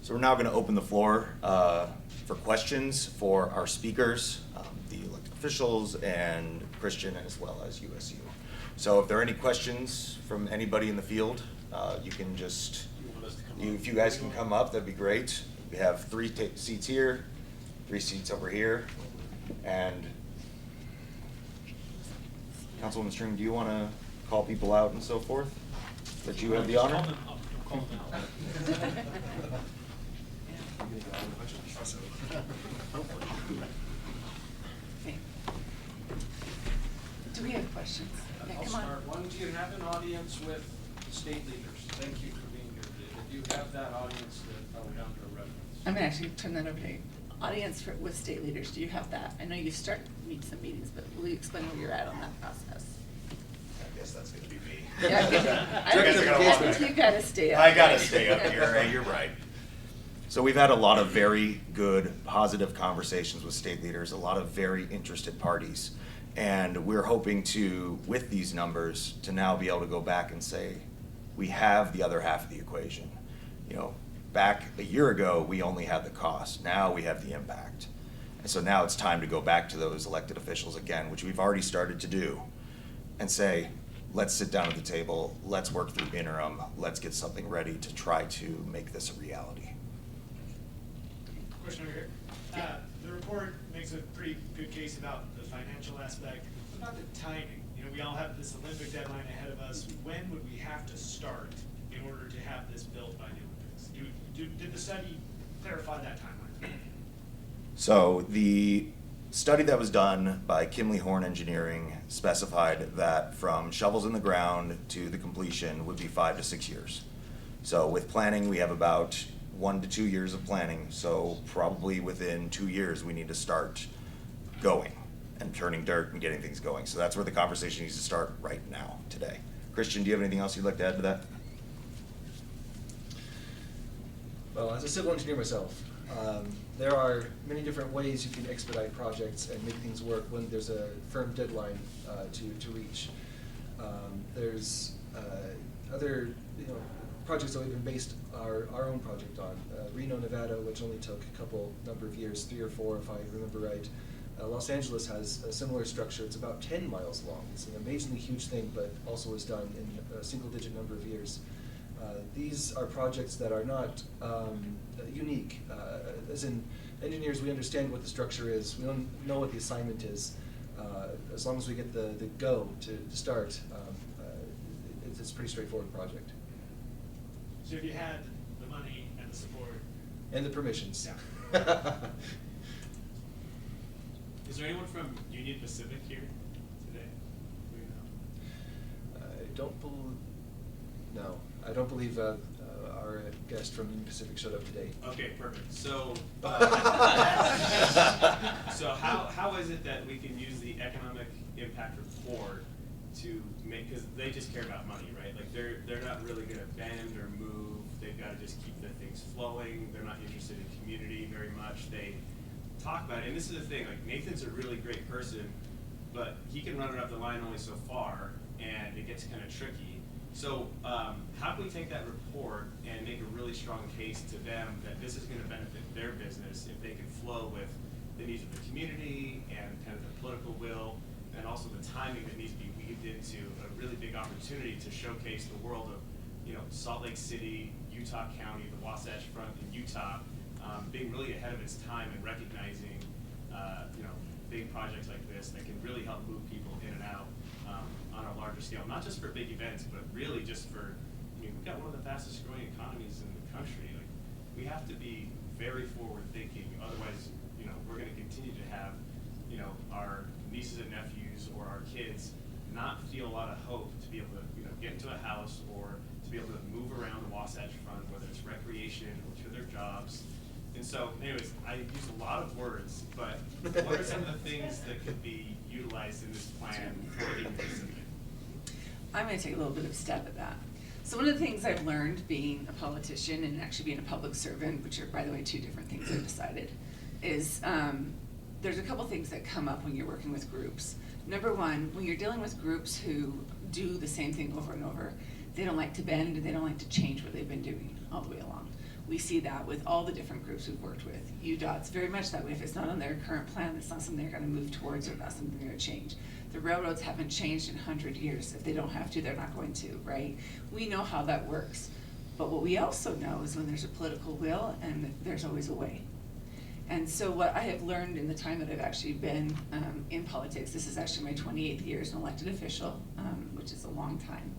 So we're now going to open the floor for questions for our speakers, the elected officials, and Christian, as well as USU. So if there are any questions from anybody in the field, you can just, if you guys can come up, that'd be great. We have 3 seats here, 3 seats over here, and Councilwoman String, do you want to call people out and so forth? That you have the honor? Call them out. Okay. Do we have questions? Yeah, I'll come on. start. One, do you have an audience with state leaders? Thank you for being here today. If you have that audience, then probably down to a reference. I'm gonna actually turn that over to you. Audience with state leaders, do you have that? I know you start some meetings, but will you explain where you're at on that process? I guess that's going to be me. Yeah, I think you gotta stay up. I gotta stay up here, right? You're right. So we've had a lot of very good, positive conversations with state leaders, a lot of very interested parties. And we're hoping to, with these numbers, to now be able to go back and say, we have the other half of the equation. You know, back a year ago, we only had the cost. Now we have the impact. And so now it's time to go back to those elected officials again, which we've already started to do, and say, let's sit down at the table, let's work through interim, let's get something ready to try to make this a reality. Question over here. The report makes a pretty good case about the financial aspect. What about the timing? You know, we all have this Olympic deadline ahead of us. When would we have to start in order to have this built by the Olympics? Did the study clarify that timeline? So the study that was done by Kimley Horn Engineering specified that from shovels in the ground to the completion would be 5 to 6 years. So with planning, we have about 1 to 2 years of planning. So probably within 2 years, we need to start going and turning dirt and getting things going. So that's where the conversation needs to start right now, today. Christian, do you have anything else you'd like to add to that? Well, as a civil engineer myself, there are many different ways you can expedite projects and make things work when there's a firm deadline to reach. There's other projects that we've been based our own project on. Reno, Nevada, which only took a number of years, 3 or 4 if I remember right. Los Angeles has a similar structure. It's about 10 miles long. It's an amazingly huge thing, but also was done in a single-digit number of years. These are projects that are not unique. As in engineers, we understand what the structure is. We don't know what the assignment is. As long as we get the go to start, it's a pretty straightforward project. So if you had the money and the support. And the permissions. Yeah. Is there anyone from Union Pacific here today? Do we know? I don't believe our guest from Union Pacific showed up today. Okay, perfect. So, so how is it that we can use the economic impact report to make, because they just care about money, right? Like they're not really going to bend or move. They've got to just keep the things flowing. They're not interested in community very much. They talk about it, and this is the thing. Like Nathan's a really great person, but he can run it up the line only so far, and it gets kind of tricky. So how can we take that report and make a really strong case to them that this is going to benefit their business if they can flow with the needs of the community and kind of the political will, and also the timing that needs to be weaved into a really big opportunity to showcase the world of, Salt Lake City, Utah County, the Wasatch Front in Utah, being really ahead of its time and recognizing, big projects like this that can really help move people in and out on a larger scale, not just for big events, but really just for, we've got one of the fastest growing economies in the country. Like, we have to be very forward thinking, otherwise, we're going to continue to have, our nieces and nephews or our kids not feel a lot of hope to be able to, get into a house or to be able to move around the Wasatch Front, whether it's recreation or to their jobs. And so, anyways, I use a lot of words, but what are some of the things that could be utilized in this plan for the Pacific? I'm going to take a little bit of a step at that. So one of the things I've learned being a politician and actually being a public servant, which are, by the way, 2 different things I've decided, is there's a couple things that come up when you're working with groups. Number one, when you're dealing with groups who do the same thing over and over, they don't like to bend and they don't like to change what they've been doing all the way along. We see that with all the different groups we've worked with. UDOT's very much that way. If it's not on their current plan, it's not something they're gonna move towards or not something they're gonna change. The railroads haven't changed in 100 years. If they don't have to, they're not going to, right? We know how that works. But what we also know is when there's a political will and there's always a way. And so what I have learned in the time that I've actually been in politics, this is actually my 28th year as an elected official, which is a long time.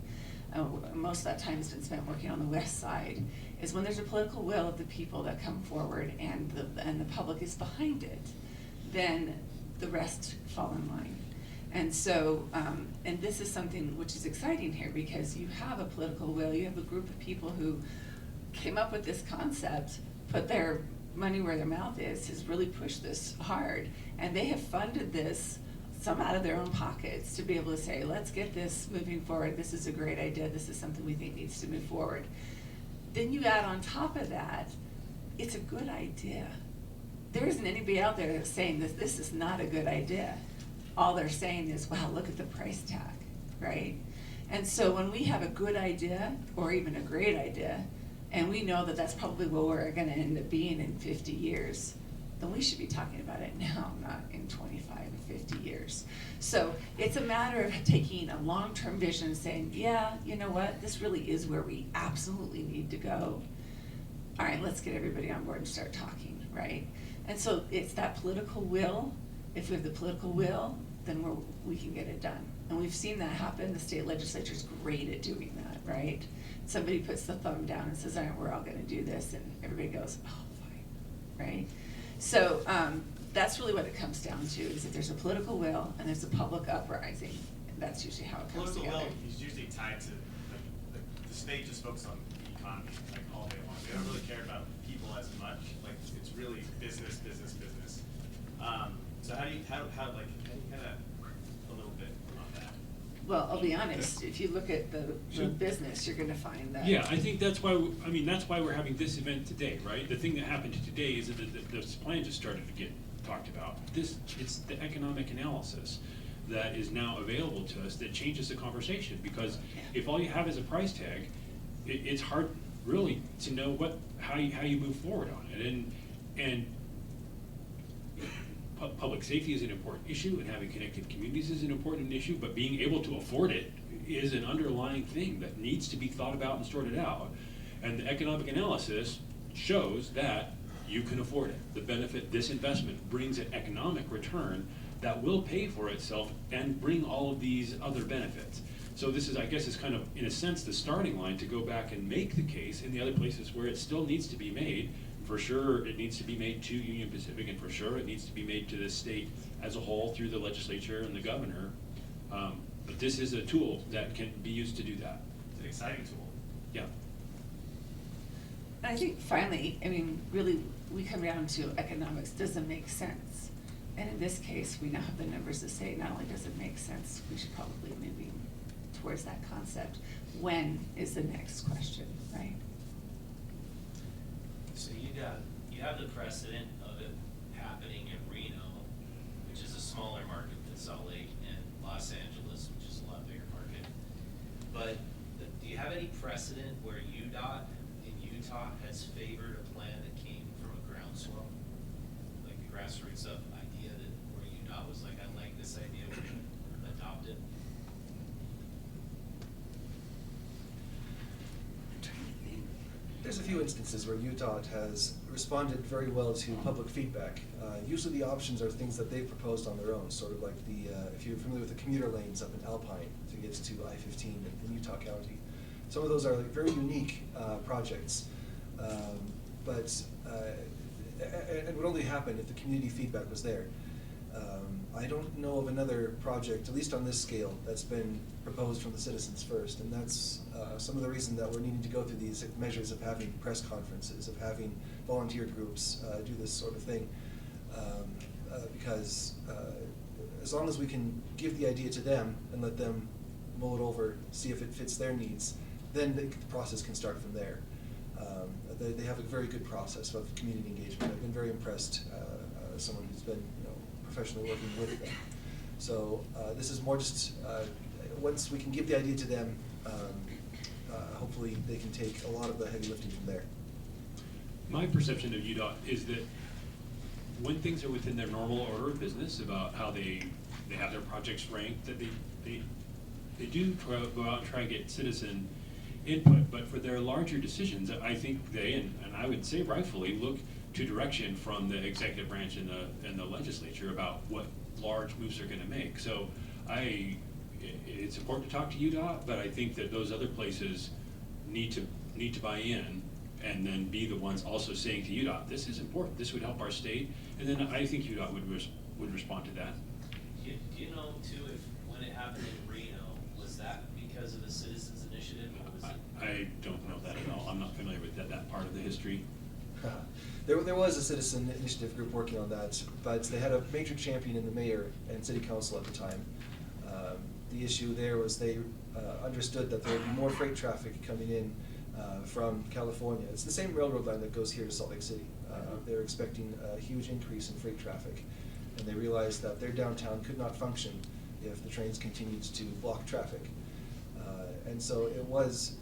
Most of that time has been spent working on the west side, is when there's a political will of the people that come forward and the public is behind it, then the rest fall in line. And so, and this is something which is exciting here because you have a political will, you have a group of people who came up with this concept, put their money where their mouth is, has really pushed this hard, and they have funded this, some out of their own pockets, to be able to say, let's get this moving forward, this is a great idea, this is something we think needs to move forward. Then you add on top of that, it's a good idea. There isn't anybody out there that's saying that this is not a good idea. All they're saying is, wow, look at the price tag, right? And so when we have a good idea, or even a great idea, and we know that that's probably what we're gonna end up being in 50 years, then we should be talking about it now, not in 25 or 50 years. So it's a matter of taking a long-term vision and saying, yeah, you know what, this really is where we absolutely need to go. All right, let's get everybody on board and start talking, right? And so it's that political will. If we have the political will, then we can get it done. And we've seen that happen. The state legislature's great at doing that, right? Somebody puts the thumb down and says, all right, we're all gonna do this, and everybody goes, oh, fine, right? So that's really what it comes down to, is that there's a political will and there's a public uprising. And that's usually how it comes Political together. will is usually tied to, like, the state just focuses on the economy, like, all day long. They don't really care about people as much, like, it's really business, business, business. So how do you kind of, a little bit on that? Well, I'll be honest, if you look at the business, you're gonna find that. Yeah, I think that's why, that's why we're having this event today, right? The thing that happened today is that the plan just started to get talked about. It's the economic analysis that is now available to us that changes the conversation, because if all you have is a price tag, it's hard really to know how you move forward on it. And public safety is an important issue, and having connected communities is an important issue, but being able to afford it is an underlying thing that needs to be thought about and sorted out. And the economic analysis shows that you can afford it. The benefit, this investment brings an economic return that will pay for itself and bring all of these other benefits. So this is, I guess, is kind of, in a sense, the starting line to go back and make the case in the other places where it still needs to be made. For sure, it needs to be made to Union Pacific, and for sure, it needs to be made to the state as a whole through the legislature and the governor. But this is a tool that can be used to do that. It's an exciting tool. Yeah. And I think finally, I mean, really, we come down to economics, does it make sense? And in this case, we now have the numbers to say not only does it make sense, we should probably be moving towards that concept. When is the next question, right? So you have the precedent of it happening in Reno, which is a smaller market than Salt Lake, and Los Angeles, which is a lot bigger market. But do you have any precedent where UDOT in Utah has favored a plan that came from a groundswell, like a grassroots up idea that where UDOT was like, I like this idea, we should adopt it? There's a few instances where UDOT has responded very well to public feedback. Usually the options are things that they've proposed on their own, sort of like if you're familiar with the commuter lanes up in Alpine to get to I-15 in Utah County. Some of those are like very unique projects, but it would only happen if the community feedback was there. I don't know of another project, at least on this scale, that's been proposed from the citizens first, and that's some of the reason that we're needing to go through these measures of having press conferences, of having volunteer groups do this sort of thing, because as long as we can give the idea to them and let them mull it over, see if it fits their needs, then the process can start from there. They have a very good process of community engagement. I've been very impressed as someone who's been professionally working with them. So this is more just, once we can give the idea to them, hopefully they can take a lot of the heavy lifting from there. My perception of UDOT is that when things are within their normal order of business about how they have their projects ranked, that they do go out and try and get citizen input, but for their larger decisions, I think they, and I would say rightfully, look to direction from the executive branch and the legislature about what large moves they're gonna make. So it's important to talk to UDOT, but I think that those other places need to buy in and then be the ones also saying to UDOT, this is important, this would help our state, and then I think UDOT would respond to that. Do you know too, if when it happened in Reno, was that because of a citizens initiative, or was it? I don't know that at all. I'm not familiar with that part of the history. There was a citizen initiative group working on that, but they had a major champion in the mayor and city council at the time. The issue there was they understood that there would be more freight traffic coming in from California. It's the same railroad line that goes here to Salt Lake City. They were expecting a huge increase in freight traffic, and they realized that their downtown could not function if the trains continued to block traffic. And so it was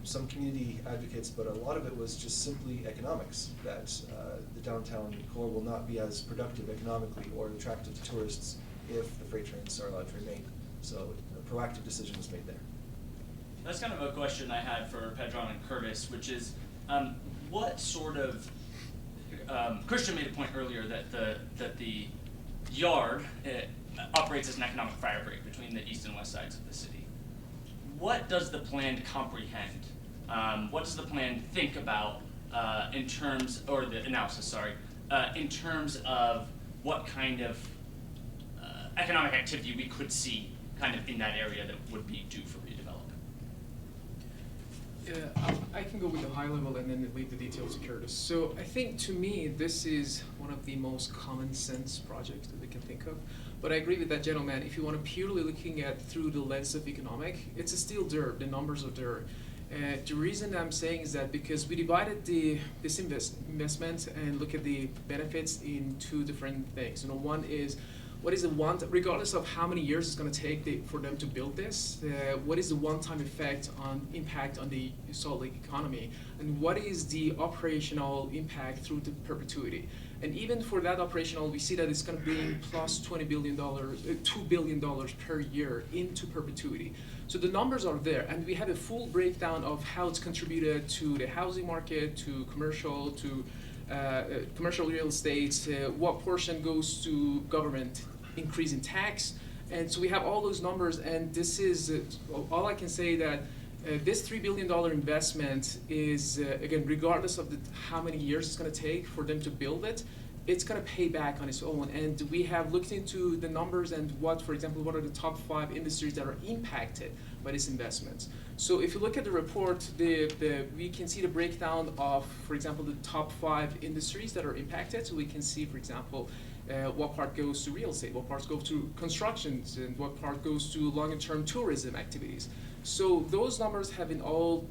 some community advocates, but a lot of it was just simply economics, that the downtown core will not be as productive economically or attractive to tourists if the freight trains are allowed to remain. So a proactive decision was made there. That's kind of a question I had for Pedron and Curtis, which is what sort of Christian made a point earlier that the yard operates as an economic fire break between the east and west sides of the city. What does the plan comprehend? What does the plan think about in terms, or the analysis, sorry, in terms of what kind of economic activity we could see kind of in that area that would be due for redevelopment? I can go with the high level and then leave the details to Curtis. So I think to me, this is one of the most common sense projects that we can think of. But I agree with that gentleman. If you want to purely looking at through the lens of economic, it's still there. The numbers are there. The reason I'm saying is that because we divided this investment and look at the benefits in two different things. One is what is the one, regardless of how many years it's going to take for them to build this, what is the one-time impact on the Salt Lake economy, and what is the operational impact through the perpetuity. And even for that operational, we see that it's going to bring plus $2 billion per year into perpetuity. So the numbers are there, and we have a full breakdown of how it's contributed to the housing market, to commercial real estate, what portion goes to government, increase in tax. And so we have all those numbers, and this is all I can say that this $3 billion investment is, again, regardless of how many years it's going to take for them to build it, it's going to pay back on its own. And we have looked into the numbers and for example, what are the top 5 industries that are impacted by this investment. So if you look at the report, we can see the breakdown of, for example, the top 5 industries that are impacted. So we can see, for example, what part goes to real estate, what parts go to constructions, and what part goes to longer-term tourism activities. So those numbers have been all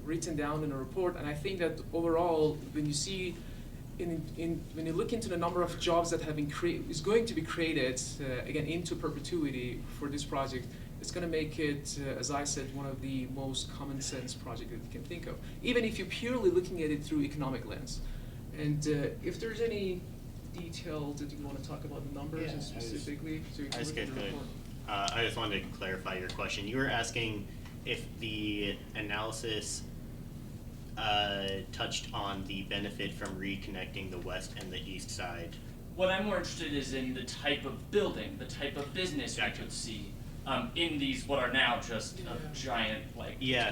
written down in a report, and I think that overall, when you see, when you look into the number of jobs that have been is going to be created, again, into perpetuity for this project, it's going to make it, as I said, one of the most common sense projects that you can think of, even if you're purely looking at it through economic lens. And if there's any details that you want to talk about the numbers and specifically, so you can look at the report. I just wanted to clarify your question. You were asking if the analysis touched on the benefit from reconnecting the west and the east side. What I'm more interested is in the type of building, the type of business we could see in these, what are now just a giant,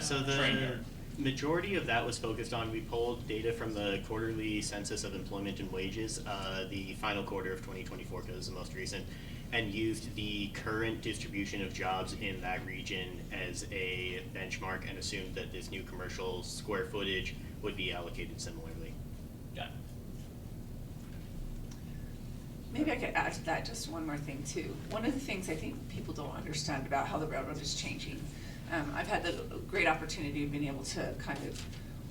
So the majority of that was focused on, we pulled data from the quarterly census of employment and wages, the final quarter of 2024, because it was the most recent, and used the current distribution of jobs in that region as a benchmark and assumed that this new commercial square footage would be allocated similarly. Got it. Maybe I could add to that just one more thing too. One of the things I think people don't understand about how the railroad is changing. I've had the great opportunity of being able to kind of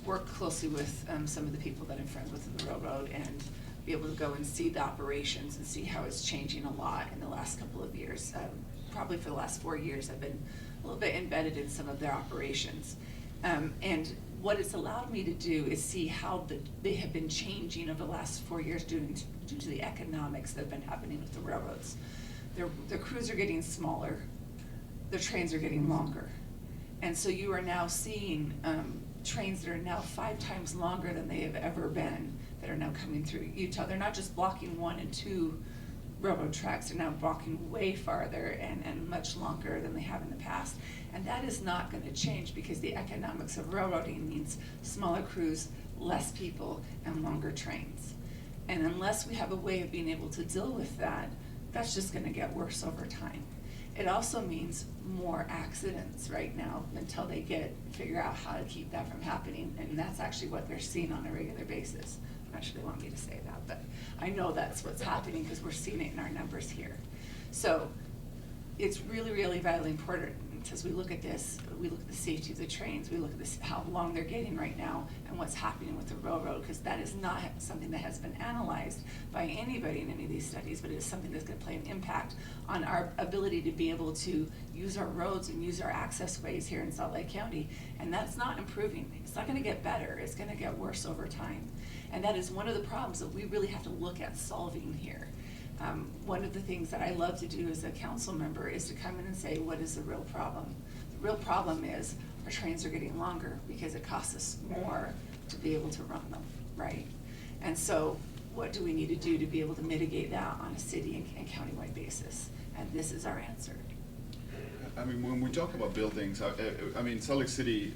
work closely with some of the people that I'm friends with in the railroad and be able to go and see the operations and see how it's changing a lot in the last couple of years. Probably for the last 4 years, I've been a little bit embedded in some of their operations. And what it's allowed me to do is see how they have been changing over the last 4 years due to the economics that have been happening with the railroads. Their crews are getting smaller, their trains are getting longer. And so you are now seeing trains that are now 5 times longer than they have ever been that are now coming through Utah. They're not just blocking 1 and 2 railroad tracks, they're now blocking way farther and much longer than they have in the past. And that is not going to change because the economics of railroading means smaller crews, less people, and longer trains. And unless we have a way of being able to deal with that, that's just going to get worse over time. It also means more accidents right now until they figure out how to keep that from happening. And that's actually what they're seeing on a regular basis. I'm not sure they want me to say that, but I know that's what's happening because we're seeing it in our numbers here. So it's really, really vitally important as we look at this, we look at the safety of the trains, we look at this, how long they're getting right now and what's happening with the railroad, because that is not something that has been analyzed by anybody in any of these studies, but it is something that's going to play an impact on our ability to be able to use our roads and use our access ways here in Salt Lake County. And that's not improving. It's not going to get better. It's going to get worse over time. And that is one of the problems that we really have to look at solving here. One of the things that I love to do as a council member is to come in and say, what is the real problem? The real problem is our trains are getting longer because it costs us more to be able to run them, right? And so what do we need to do to be able to mitigate that on a city and countywide basis? And this is our answer. I mean, when we talk about buildings, I mean, Salt Lake City,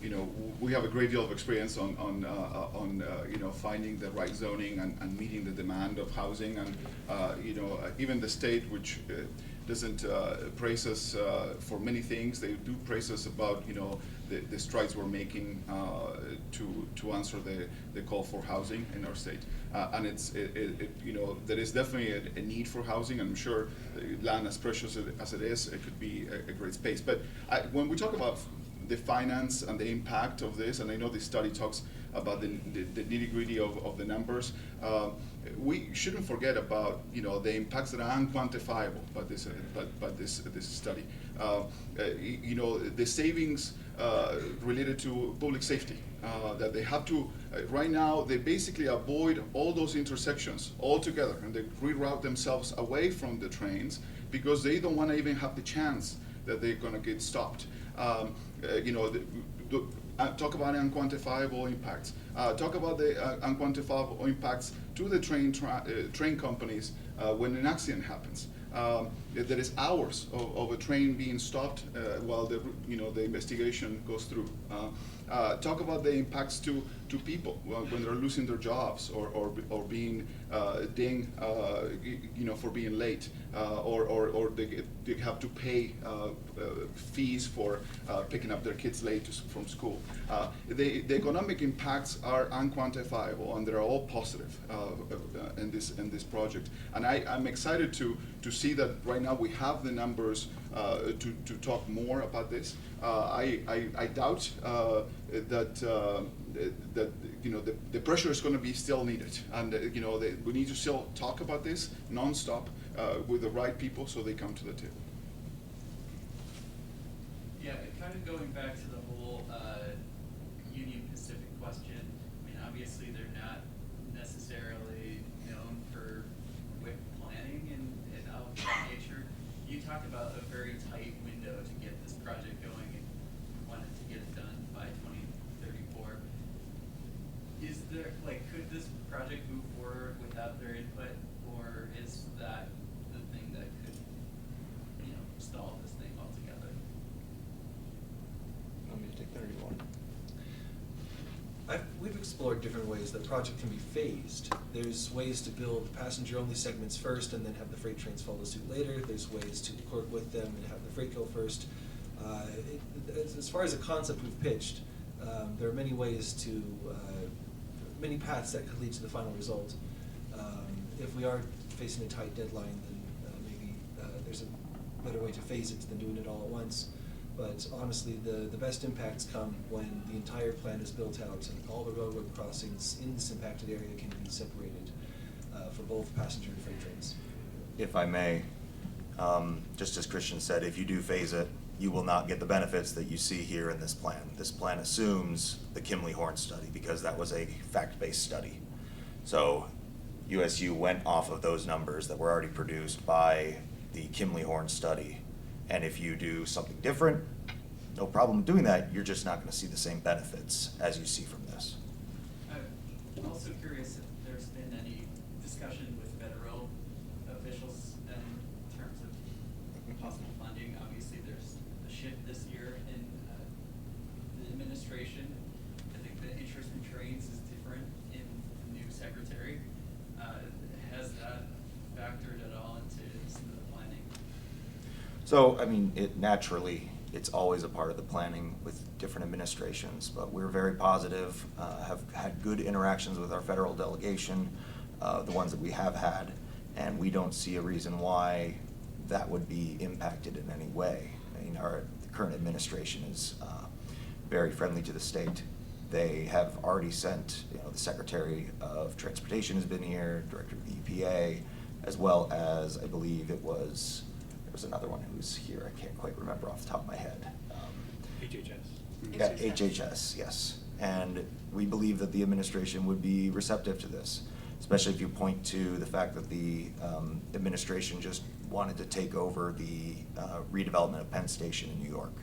you know, we have a great deal of experience on you know, finding the right zoning and meeting the demand of housing, and you know, even the state, which doesn't praise us for many things, they do praise us about, you know, the strides we're making to answer the call for housing in our state. And you know, there is definitely a need for housing. I'm sure land, as precious as it is, it could be a great space. But when we talk about the finance and the impact of this, and I know this study talks about the nitty-gritty of the numbers, we shouldn't forget about, you know, the impacts that are unquantifiable by this study. You know, the savings related to public safety, that they have to, right now, they basically avoid all those intersections altogether, and they reroute themselves away from the trains because they don't want to even have the chance that they're going to get stopped. You know, talk about unquantifiable impacts. Talk about the unquantifiable impacts to the train companies when an accident happens. There is hours of a train being stopped while the investigation goes through. Talk about the impacts to people when they're losing their jobs or being dinged, you know, for being late, or they have to pay fees for picking up their kids late from school. The economic impacts are unquantifiable, and they're all positive in this project. And I'm excited to see that right now we have the numbers to talk more about this. I doubt that you know, the pressure is going to be still needed, and you know, we need to still talk about this nonstop with the right people so they come to the table. Yeah, kind of going back to the whole Union Pacific question. I mean, obviously they're not necessarily known for quick planning and of that nature. You talked about a very tight window to get this project going and wanted to get it done by 2034. Is there, like, could this project move forward without their input, or is that the thing that could, you know, stall this thing altogether? Want me to take that, or do you want? We've explored different ways that the project can be phased. There's ways to build passenger-only segments first and then have the freight trains follow suit later. There's ways to work with them and have the freight go first. As far as a concept we've pitched, there are many ways to, many paths that could lead to the final result. If we are facing a tight deadline, then maybe there's a better way to phase it than doing it all at once. But honestly, the best impacts come when the entire plan is built out and all the railroad crossings in this impacted area can be separated for both passenger and freight trains. If I may, just as Christian said, if you do phase it, you will not get the benefits that you see here in this plan. This plan assumes the Kimley-Horn study because that was a fact-based study. So USU went off of those numbers that were already produced by the Kimley-Horn study. And if you do something different, no problem doing that, you're just not gonna see the same benefits as you see from this. I'm also curious if there's been any discussion with federal officials in terms of possible funding. Obviously, there's a shift this year in the administration. I think the interest in trains is different in the new secretary. Has that factored at all into some of the planning? So, I mean, it's always a part of the planning with different administrations, but we're very positive, have had good interactions with our federal delegation, the ones that we have had, and we don't see a reason why that would be impacted in any way. I mean, our current administration is very friendly to the state. They have already sent, the Secretary of Transportation has been here, Director of the EPA, as well as, I believe there was another one who was here, I can't quite remember off the top of my head. HHS. Yeah, HHS, yes. And we believe that the administration would be receptive to this, especially if you point to the fact that the administration just wanted to take over the redevelopment of Penn Station in New York.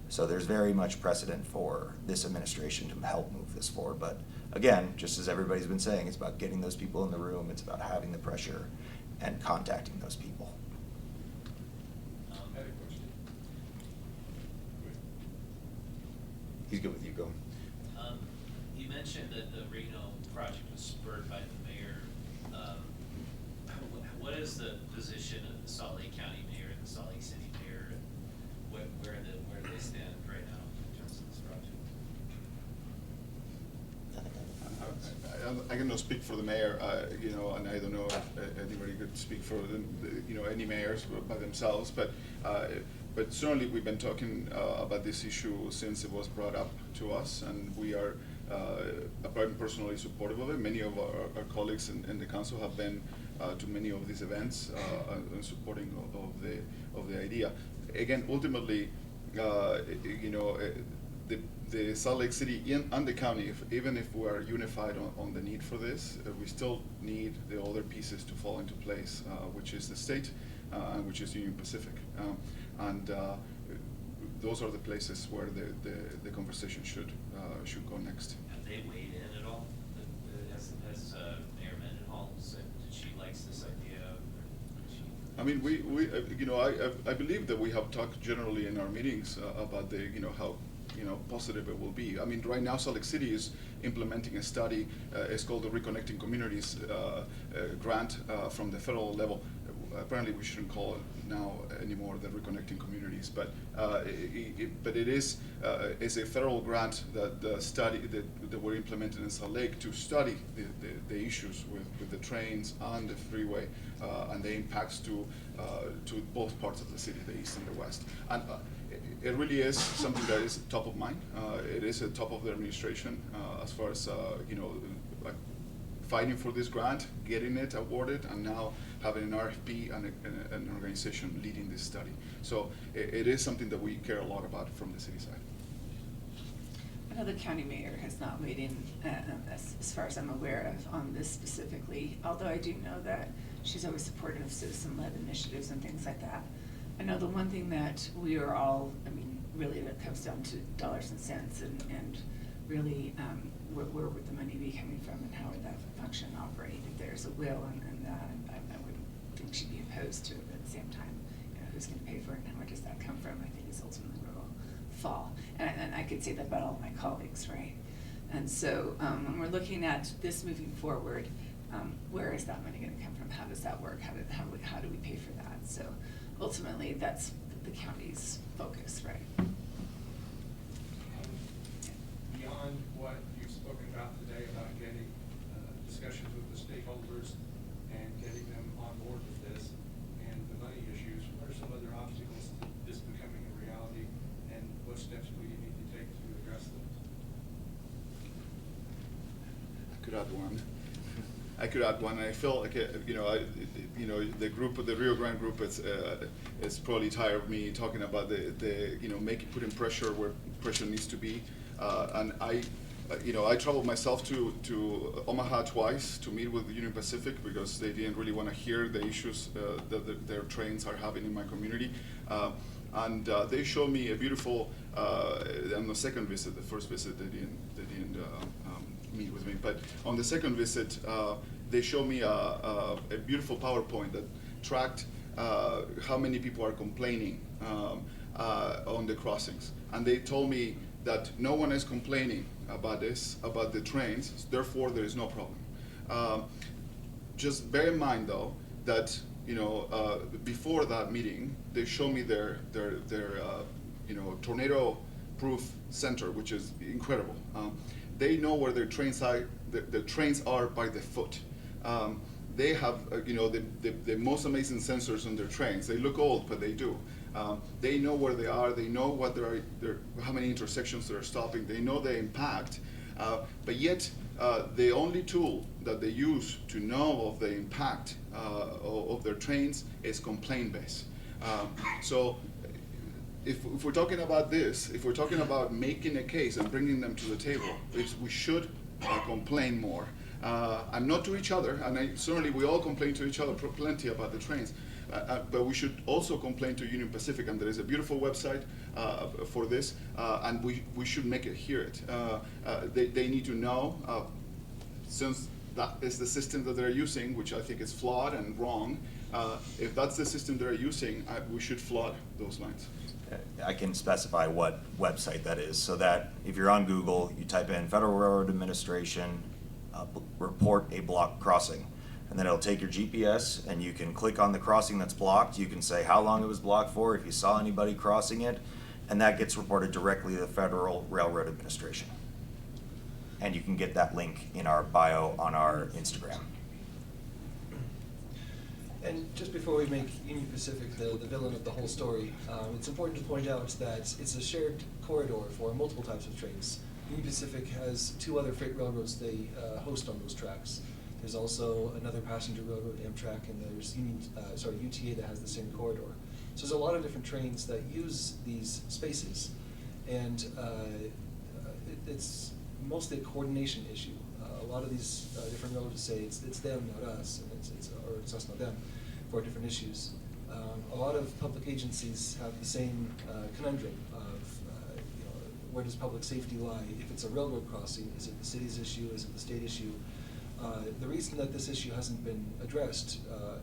So there's very much precedent for this administration to help move this forward. But again, just as everybody's been saying, it's about getting those people in the room, it's about having the pressure and contacting those people. I had a question. He's good with you, go. You mentioned that the Reno project was spurred by the mayor. What is the position of the Salt Lake County mayor and the Salt Lake City mayor, and where do they stand right now in terms of this project? I cannot speak for the mayor, and I don't know if anybody could speak for any mayors by themselves, but certainly we've been talking about this issue since it was brought up to us, and we are personally supportive of it. Many of our colleagues in the council have been to many of these events and supporting of the idea. Again, ultimately, the Salt Lake City and the county, even if we are unified on the need for this, we still need the other pieces to fall into place, which is the state and which is Union Pacific. Those are the places where the conversation should go next. Have they weighed in at all? Has Mayor Mendenhall said that she likes this idea? I mean, I believe that we have talked generally in our meetings about how positive it will be. I mean, right now Salt Lake City is implementing a study. It's called the Reconnecting Communities grant from the federal level. Apparently, we shouldn't call it now anymore the Reconnecting Communities, but it is it's a federal grant that the study that we're implementing in Salt Lake to study the issues with the trains and the freeway and the impacts to both parts of the city, the east and the west. And it really is something that is top of mind. It is at top of the administration as far as fighting for this grant, getting it awarded, and now having an RFP and an organization leading this study. So it is something that we care a lot about from the city side. I know the county mayor has not weighed in, as far as I'm aware of, on this specifically, although I do know that she's always supportive of citizen-led initiatives and things like that. I know the one thing that we are all, really it comes down to dollars and cents and really where would the money be coming from and how would that function operate? If there's a will and that, I would think she'd be opposed to it, but at the same time, who's gonna pay for it and where does that come from? I think is ultimately where it'll fall. And I could say that about all of my colleagues, right? And so when we're looking at this moving forward, where is that money gonna come from? How does that work? How do we pay for that? So ultimately, that's the county's focus, right? Beyond what you've spoken about today about getting discussions with the stakeholders and getting them on board with this and the money issues, what are some other obstacles to this becoming a reality, and what steps will you need to take to address those? I could add one. I could add one. I feel like the group, the Rio Grande group, is probably tired of me talking about putting pressure where pressure needs to be. And I traveled myself to Omaha twice to meet with Union Pacific because they didn't really want to hear the issues that their trains are having in my community. And they showed me a beautiful, on the second visit. The first visit they didn't meet with me, but on the second visit they showed me a beautiful PowerPoint that tracked how many people are complaining on the crossings, and they told me that no one is complaining about the trains, therefore there is no problem. Just bear in mind though that before that meeting they showed me their tornado-proof center, which is incredible. They know where their trains are. The trains are by the foot. They have the most amazing sensors on their trains. They look old, but they do. They know where they are. They know what how many intersections they're stopping. They know the impact. But yet, the only tool that they use to know of the impact of their trains is complaint-based. So if we're talking about this, if we're talking about making a case and bringing them to the table, we should complain more. And not to each other, and certainly we all complain to each other plenty about the trains, but we should also complain to Union Pacific, and there is a beautiful website for this, and we should make it hear it. They need to know, since that is the system that they're using, which I think is flawed and wrong, if that's the system they're using, we should flood those lines. I can specify what website that is, so that if you're on Google, you type in Federal Railroad Administration, report a blocked crossing, and then it'll take your GPS and you can click on the crossing that's blocked. You can say how long it was blocked for, if you saw anybody crossing it, and that gets reported directly to the Federal Railroad Administration. And you can get that link in our bio on our Instagram. And just before we make Union Pacific the villain of the whole story, it's important to point out that it's a shared corridor for multiple types of trains. Union Pacific has two other freight railroads they host on those tracks. There's also another passenger railroad, Amtrak, and there's UTA that has the same corridor. So there's a lot of different trains that use these spaces, and it's mostly a coordination issue. A lot of these different railroads say it's them, not us, and it's us, not them, for different issues. A lot of public agencies have the same conundrum of where does public safety lie? If it's a railroad crossing, is it the city's issue? Is it the state issue? The reason that this issue hasn't been addressed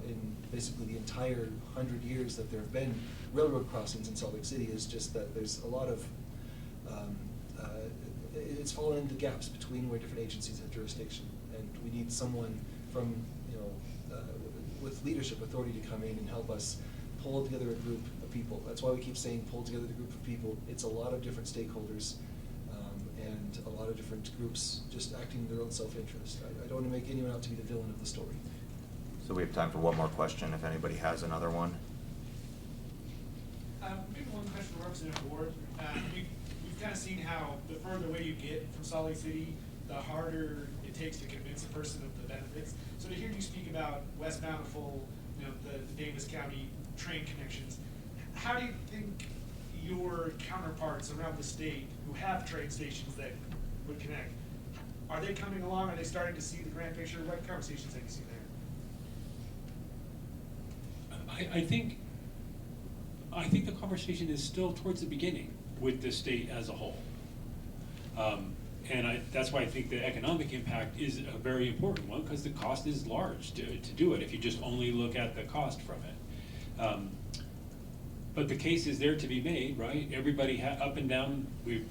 in basically the entire 100 years that there have been railroad crossings in Salt Lake City is just that there's a lot of it's fallen into gaps between where different agencies have jurisdiction, and we need someone from with leadership authority to come in and help us pull together a group of people. That's why we keep saying pull together the group of people. It's a lot of different stakeholders and a lot of different groups just acting in their own self-interest. I don't want to make anyone out to be the villain of the story. So we have time for one more question if anybody has another one. Maybe one question for Representative Ward. We've kind of seen how the further away you get from Salt Lake City, the harder it takes to convince a person of the benefits. So to hear you speak about West Bountiful, the Davis County train connections, how do you think your counterparts around the state who have train stations that would connect, are they coming along? Are they starting to see the grand picture? What conversations have you seen there? I think the conversation is still towards the beginning with the state as a whole. And that's why I think the economic impact is a very important one, because the cost is large to do it if you just only look at the cost from it. But the case is there to be made, right? Everybody up and down, we're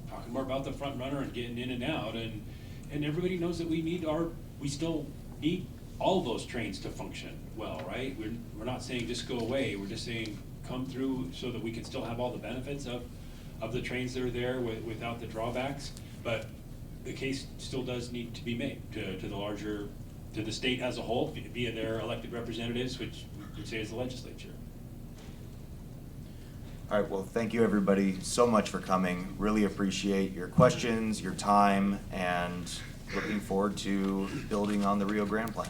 talking more about the front runner and getting in and out, and everybody knows that we still need all those trains to function well, right? We're not saying just go away, we're just saying come through so that we can still have all the benefits of the trains that are there without the drawbacks. But the case still does need to be made to the state as a whole via their elected representatives, which we could say is the legislature. All right, well, thank you everybody so much for coming. Really appreciate your questions, your time, and looking forward to building on the Rio Grande Plan.